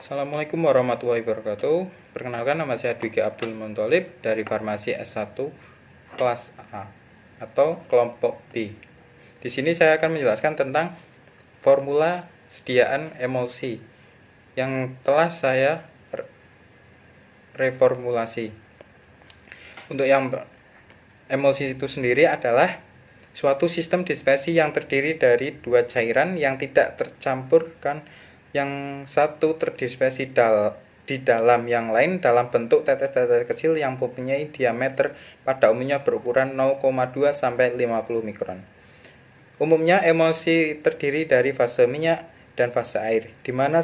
Assalamualaikum warahmatullahi wabarakatuh. Perkenalkan, nama saya Dwiki Abdul Muntolib dari Farmasi S1 kelas A atau kelompok B. Di sini saya akan menjelaskan tentang formula sediaan emulsi yang telah saya reformulasi. Untuk yang emulsi itu sendiri adalah suatu sistem dispersi yang terdiri dari dua cairan yang tidak tercampurkan, yang satu terdispersi di dalam yang lain dalam bentuk tetes-tetes kecil yang mempunyai diameter pada umumnya berukuran 0,2 sampai 50 mikron. Umumnya emulsi terdiri dari fase minyak dan fase air, di mana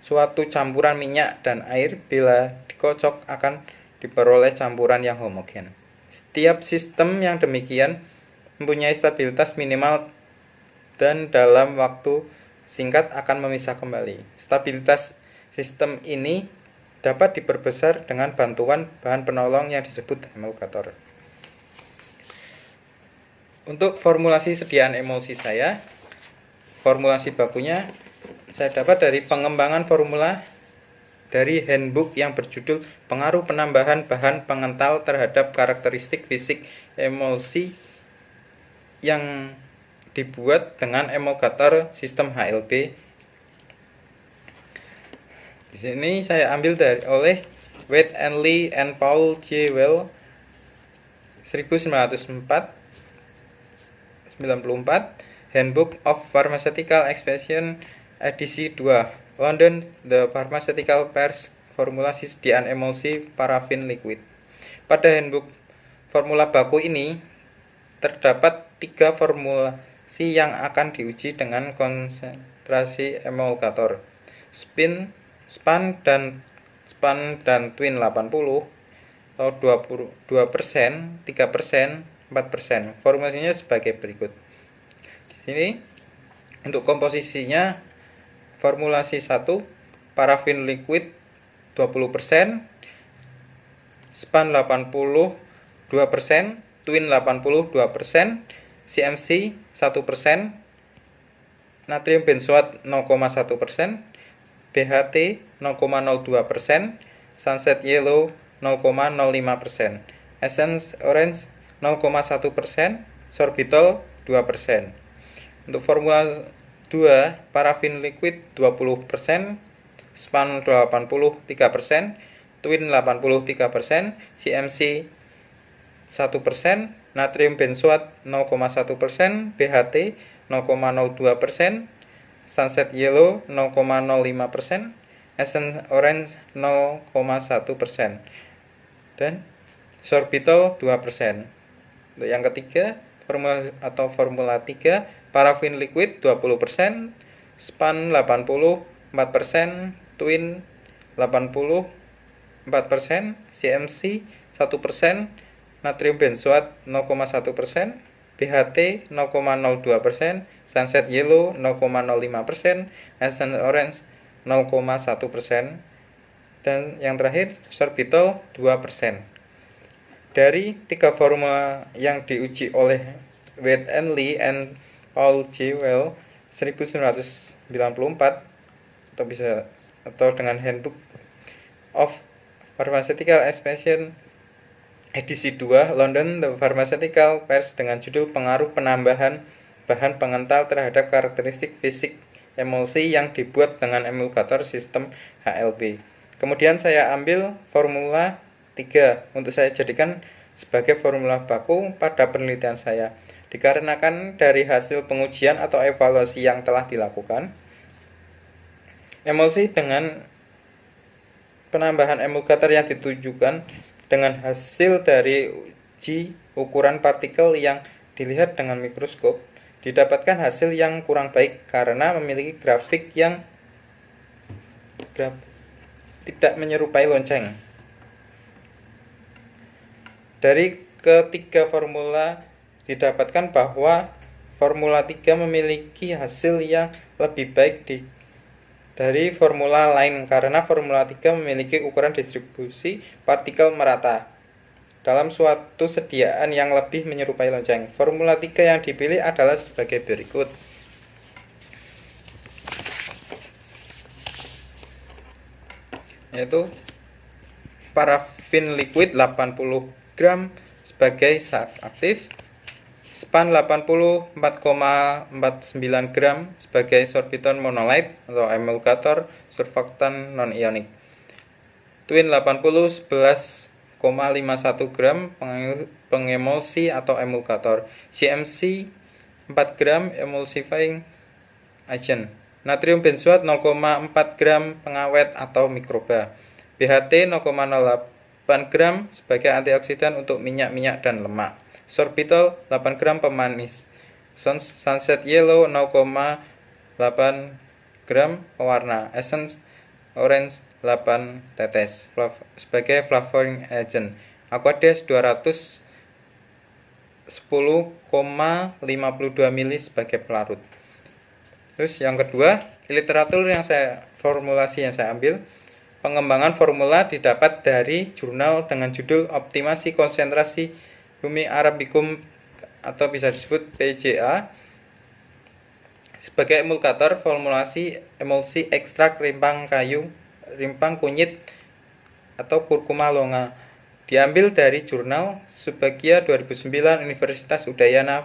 suatu campuran minyak dan air bila dikocok akan diperoleh campuran yang homogen. Setiap sistem yang demikian mempunyai stabilitas minimal dan dalam waktu singkat akan memisah kembali. Stabilitas sistem ini dapat diperbesar dengan bantuan bahan penolong yang disebut emulgator. Untuk formulasi sediaan emulsi saya, formulasi bakunya saya dapat dari pengembangan formula dari handbook yang berjudul Pengaruh Penambahan Bahan Pengental Terhadap Karakteristik Fisik Emulsi yang dibuat dengan emulgator sistem HLB. Di sini saya ambil oleh Wade and Lee and Paul J. Well 1994 Handbook of Pharmaceutical Expression edisi 2 London, The Pharmaceutical Press, formulasi sediaan emulsi parafin liquid. Pada handbook formula baku ini terdapat 3 formulasi yang akan diuji dengan konsentrasi emulgator span dan twin 80 atau 22%, 3%, 4%. Formulasinya sebagai berikut. Di sini untuk komposisinya, formulasi 1 parafin liquid 20%, span 82%, twin 82%, CMC 1%, natrium benzoat 0,1%, BHT 0,02%, sunset yellow 0,05%, essence orange 0,1%, sorbitol 2%. Untuk formula 2 parafin liquid 20%, span 83%, twin 83%, CMC 1%, natrium benzoat 0,1%, BHT 0,02%, sunset yellow 0,05%, essence orange 0,1%, dan sorbitol 2%. Untuk yang ketiga, formula 3 parafin liquid 20%, span 84%, twin 84%, CMC 1%, natrium benzoat 0,1%, BHT 0,02%, sunset yellow 0,05%, essence orange 0,1%, dan yang terakhir sorbitol 2%. Dari 3 formula yang diuji oleh Wade and Lee and Paul J. Well 1994 atau dengan Handbook of Pharmaceutical Expression edisi 2 London, The Pharmaceutical Press, dengan judul Pengaruh Penambahan Bahan Pengental Terhadap Karakteristik Fisik Emulsi yang dibuat dengan emulgator sistem HLB. Kemudian saya ambil formula 3 untuk saya jadikan sebagai formula baku pada penelitian saya. Dikarenakan dari hasil pengujian atau evaluasi yang telah dilakukan, emulsi dengan penambahan emulgator yang ditujukan dengan hasil dari uji ukuran partikel yang dilihat dengan mikroskop, didapatkan hasil yang kurang baik karena memiliki grafik yang tidak menyerupai lonceng. Dari ketiga formula didapatkan bahwa formula 3 memiliki hasil yang lebih baik dari formula lain karena formula 3 memiliki ukuran distribusi partikel merata dalam suatu sediaan yang lebih menyerupai lonceng. Formula 3 yang dipilih adalah sebagai berikut. yaitu parafin liquid 80 gram sebagai zat aktif, span 84,49 gram sebagai sorbiton monolite atau emulgator surfaktan non-ionik, twin 80 11,51 gram pengemulsi atau emulgator, CMC 4 gram emulsifying agent, natrium benzoat 0,4 gram pengawet atau mikroba, BHT 0,08 gram sebagai antioksidan untuk minyak-minyak dan lemak, sorbitol 8 gram pemanis, sunset yellow 0,8 gram pewarna, essence orange 8 tetes sebagai flavoring agent, aquades 210,52 mili sebagai pelarut. Terus yang kedua, literatur yang saya ambil, pengembangan formula didapat dari jurnal dengan judul Optimasi Konsentrasi Gumi Arabicum atau bisa disebut PGA sebagai emulgator formulasi emulsi ekstrak rimpang kunyit atau kurkuma longa. Diambil dari jurnal Subagya 2009 Universitas Udayana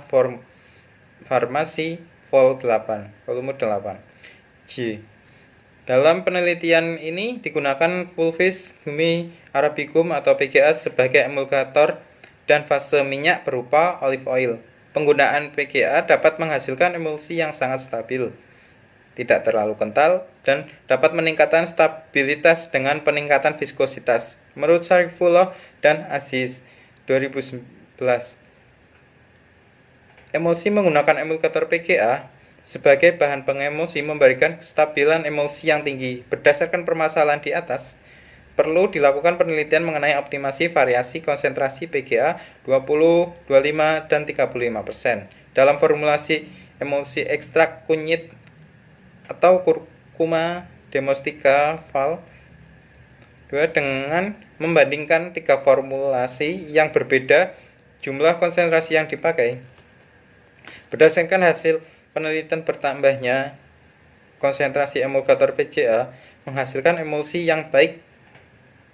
Farmasi volume 8 J. Dalam penelitian ini digunakan pulvis gumi arabicum atau PGA sebagai emulgator dan fase minyak berupa olive oil. Penggunaan PGA dapat menghasilkan emulsi yang sangat stabil, tidak terlalu kental, dan dapat meningkatkan stabilitas dengan peningkatan viskositas. Menurut Sarifullah dan Aziz 2011, emulsi menggunakan emulgator PGA sebagai bahan pengemulsi memberikan kestabilan emulsi yang tinggi. Berdasarkan permasalahan di atas, perlu dilakukan penelitian mengenai optimasi variasi konsentrasi PGA 20, 25, dan 35% dalam formulasi emulsi ekstrak kunyit atau Curcuma domestica Val. 2. Dengan membandingkan 3 formulasi yang berbeda jumlah konsentrasi yang dipakai. Berdasarkan hasil penelitian bertambahnya konsentrasi emulgator PGA menghasilkan emulsi yang baik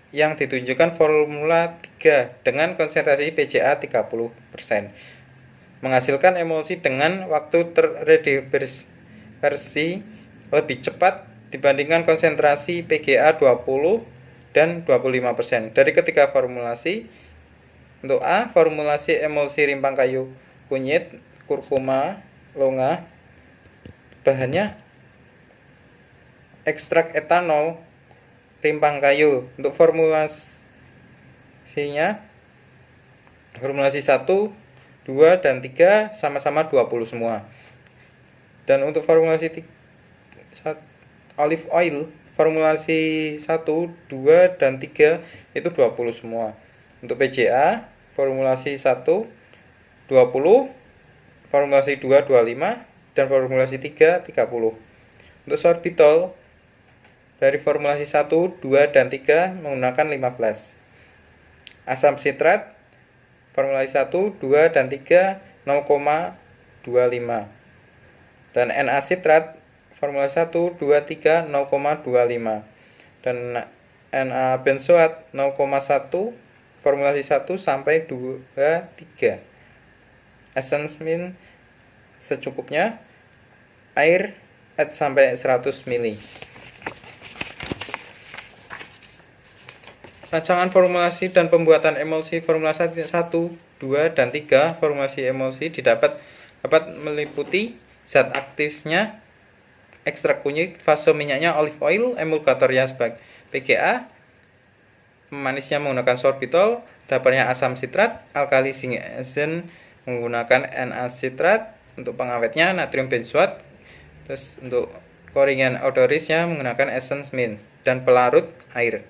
yang ditunjukkan formula 3 dengan konsentrasi PGA 30%, menghasilkan emulsi dengan waktu terreversi lebih cepat dibandingkan konsentrasi PGA 20 dan 25%. Dari ketiga formulasi, untuk A, formulasi emulsi rimpang kayu kunyit kurkuma longa, bahannya ekstrak etanol rimpang kayu. Untuk formulasi 1, 2, dan 3 sama-sama 20 semua. Dan untuk formulasi olive oil, formulasi 1, 2, dan 3 itu 20 semua. Untuk PGA, formulasi 1 20, formulasi 2 25, dan formulasi 3 30. Untuk sorbitol dari formulasi 1, 2, dan 3 menggunakan 15. Asam sitrat formulasi 1, 2, dan 3 0,25. Dan Na sitrat formulasi 1, 2, 3 0,25. Dan Na benzoat 0,1 formulasi 1 sampai 2, 3. Essence min secukupnya, air add sampai 100 ml. Rancangan formulasi dan pembuatan emulsi formulasi 1, 2, dan 3 formulasi emulsi dapat meliputi zat aktifnya ekstrak kunyit, fase minyaknya olive oil, emulgatornya sebagai PGA, pemanisnya menggunakan sorbitol, dapurnya asam sitrat, alkali zinc agent menggunakan Na sitrat, untuk pengawetnya natrium benzoat, terus untuk koringan odorisnya menggunakan essence mint, dan pelarut air.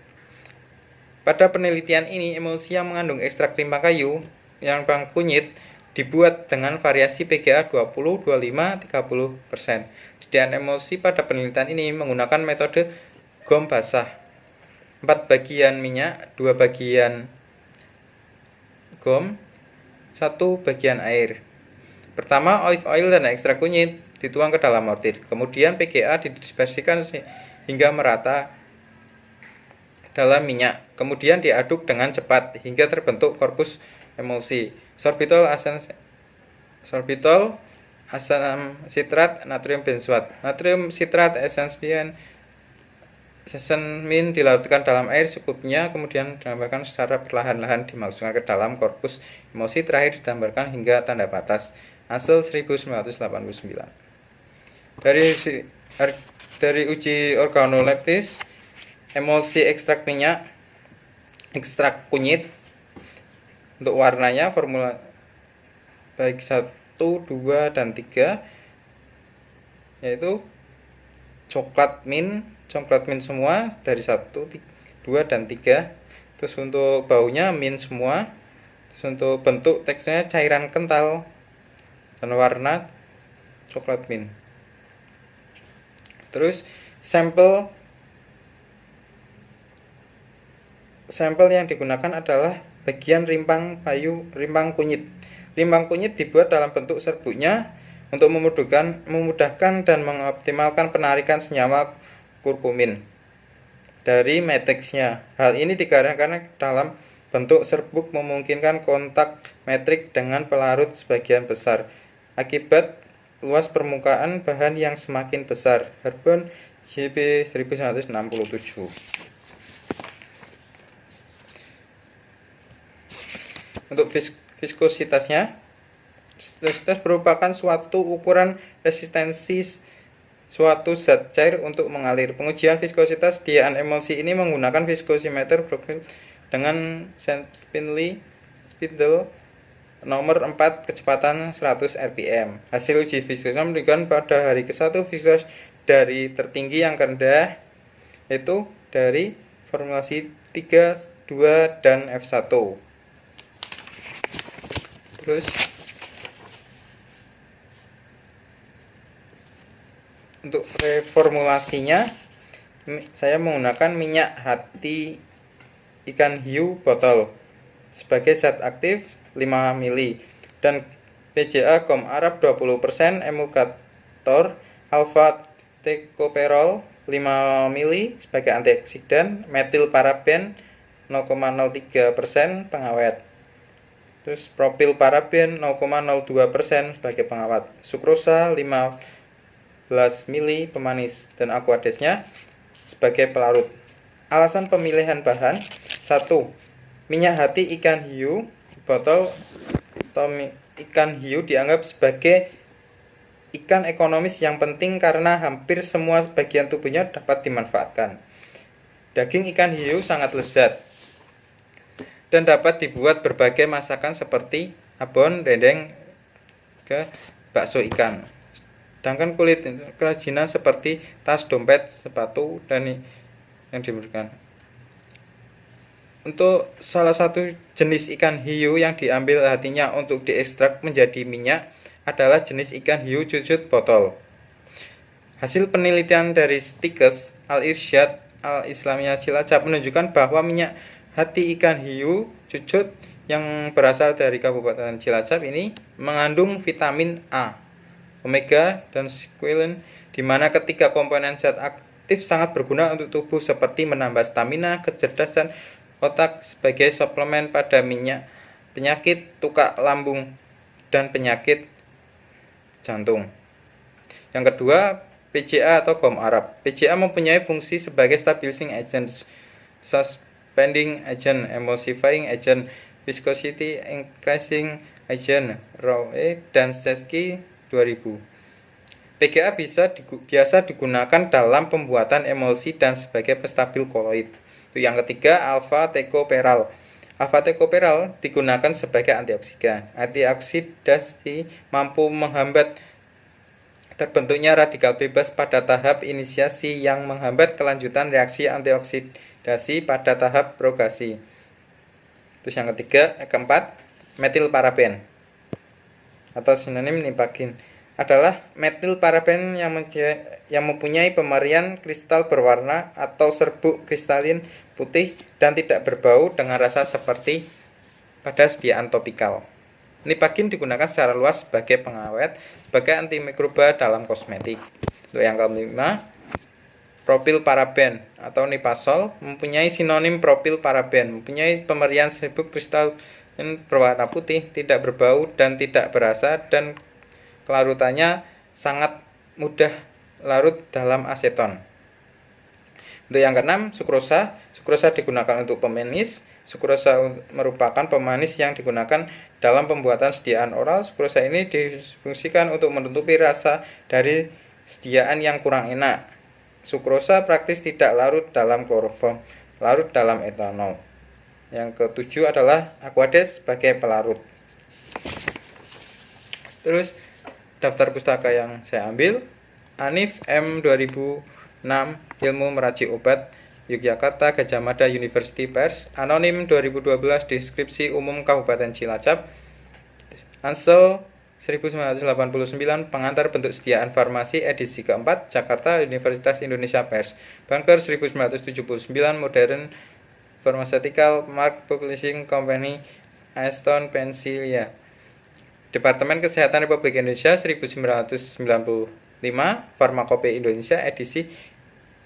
Pada penelitian ini, emulsi yang mengandung ekstrak rimpang kayu yang kunyit dibuat dengan variasi PGA 20, 25, 30%. Sediaan emulsi pada penelitian ini menggunakan metode gom basah. 4 bagian minyak, 2 bagian gom, 1 bagian air. Pertama, olive oil dan ekstrak kunyit dituang ke dalam mortir. Kemudian PGA didispersikan hingga merata. dalam minyak, kemudian diaduk dengan cepat hingga terbentuk korpus emulsi. Sorbitol asam sitrat natrium benzoat. Natrium sitrat sesamin dilarutkan dalam air secukupnya, kemudian ditambahkan secara perlahan-lahan dimasukkan ke dalam korpus emulsi, terakhir ditambahkan hingga tanda batas. Hasil 1989. Dari uji organoleptis, emulsi ekstrak minyak, ekstrak kunyit, untuk warnanya formula baik 1, 2, dan 3, yaitu coklat mint semua dari 1, 2, dan 3. Terus untuk baunya mint semua. Terus untuk bentuk teksturnya cairan kental dan warna coklat mint. Terus sampel yang digunakan adalah bagian rimpang kunyit. Rimpang kunyit dibuat dalam bentuk serbuknya untuk memudahkan dan mengoptimalkan penarikan senyawa kurkumin dari matriksnya. Hal ini dikarenakan dalam bentuk serbuk memungkinkan kontak metrik dengan pelarut sebagian besar akibat luas permukaan bahan yang semakin besar. Harbon JP 1967. Untuk viskositasnya, viskositas merupakan suatu ukuran resistensi suatu zat cair untuk mengalir. Pengujian viskositas di emulsi ini menggunakan viskosimeter dengan spindle nomor 4 kecepatan 100 rpm. Hasil uji viskositas menunjukkan pada hari ke-1 viskositas dari tertinggi yang rendah, yaitu dari formulasi 3, 2, dan F1. Terus untuk reformulasinya, saya menggunakan minyak hati ikan hiu botol sebagai zat aktif 5 mili dan PCA gom Arab 20%, emulgator alfa tocopherol 5 mili sebagai antioksidan, metil paraben 0,03% pengawet. Terus propil paraben 0,02% sebagai pengawet, sukrosa 15 mili pemanis, dan aquadesnya sebagai pelarut. Alasan pemilihan bahan: 1. Minyak hati ikan hiu botol atau ikan hiu dianggap sebagai ikan ekonomis yang penting karena hampir semua bagian tubuhnya dapat dimanfaatkan. Daging ikan hiu sangat lezat dan dapat dibuat berbagai masakan seperti abon, dendeng, bakso ikan. Sedangkan kulit kerajinan seperti tas, dompet, sepatu, dan yang diberikan. Untuk salah satu jenis ikan hiu yang diambil hatinya untuk diekstrak menjadi minyak adalah jenis ikan hiu cucut botol. Hasil penelitian dari Stikes, Al-Irsyad Al-Islamiyah Cilacap menunjukkan bahwa minyak hati ikan hiu cucut yang berasal dari Kabupaten Cilacap ini mengandung vitamin A, omega, dan squalene, di mana ketiga komponen zat aktif sangat berguna untuk tubuh seperti menambah stamina, kecerdasan otak sebagai suplemen pada penyakit tukak lambung dan penyakit jantung. Yang kedua, PCA atau gom Arab. PCA mempunyai fungsi sebagai stabilizing agent, suspending agent, emulsifying agent, viscosity increasing agent, Rowe dan Sesky 2000. PGA biasa digunakan dalam pembuatan emulsi dan sebagai penstabil koloid. Yang ketiga, alfa tocopherol. Alfa tocopherol digunakan sebagai antioksidan. Antioksidasi mampu menghambat terbentuknya radikal bebas pada tahap inisiasi yang menghambat kelanjutan reaksi antioksidasi pada tahap propagasi. Terus yang keempat, metil paraben atau sinonim nipagin adalah metil paraben yang mempunyai pemarian kristal berwarna atau serbuk kristalin putih dan tidak berbau dengan rasa seperti pada sediaan topikal. Nipagin digunakan secara luas sebagai pengawet, sebagai antimikroba dalam kosmetik. Untuk yang kelima, propil paraben atau nipasol mempunyai sinonim propil paraben, mempunyai pemerian serbuk kristal berwarna putih, tidak berbau dan tidak berasa, dan kelarutannya sangat mudah larut dalam aseton. Untuk yang keenam, sukrosa. Sukrosa digunakan untuk pemanis. Sukrosa merupakan pemanis yang digunakan dalam pembuatan sediaan oral. Sukrosa ini difungsikan untuk menutupi rasa dari sediaan yang kurang enak. Sukrosa praktis tidak larut dalam kloroform, larut dalam etanol. Yang ketujuh adalah Aquades sebagai pelarut. Terus daftar pustaka yang saya ambil: Anif M 2006, Ilmu Meracik Obat, Yogyakarta, Gajah Mada University Press. Anonim 2012, Deskripsi Umum Kabupaten Cilacap. Ansel 1989, Pengantar Bentuk Sediaan Farmasi, edisi keempat, Jakarta, Universitas Indonesia Press. Banker 1979, Modern Pharmaceutical Mark Publishing Company, Aston, Pennsylvania. Departemen Kesehatan Republik Indonesia 1995, Farmakope Indonesia, edisi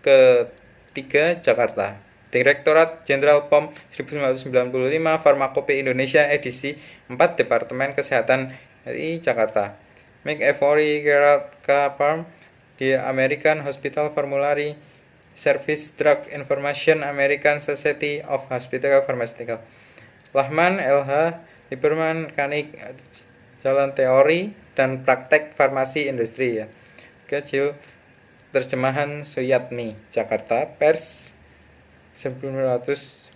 ketiga, Jakarta. Direktorat Jenderal POM 1995, Farmakope Indonesia, edisi 4, Departemen Kesehatan RI, Jakarta. McAvoy Gerald K. Palm, The American Hospital Formulary Service, Drug Information, American Society of Hospital Pharmaceutical. Lahman LH, Lieberman, Kanik, Jalan Teori dan Praktek Farmasi Industri, ya. Kecil terjemahan Suyatmi, Jakarta, Pers 1994.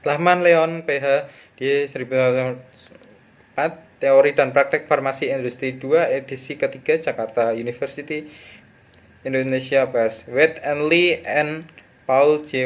Lahman Leon PH di 1994, Teori dan Praktek Farmasi Industri 2, edisi ketiga, Jakarta, University Indonesia Press. Wade and Lee and Paul J.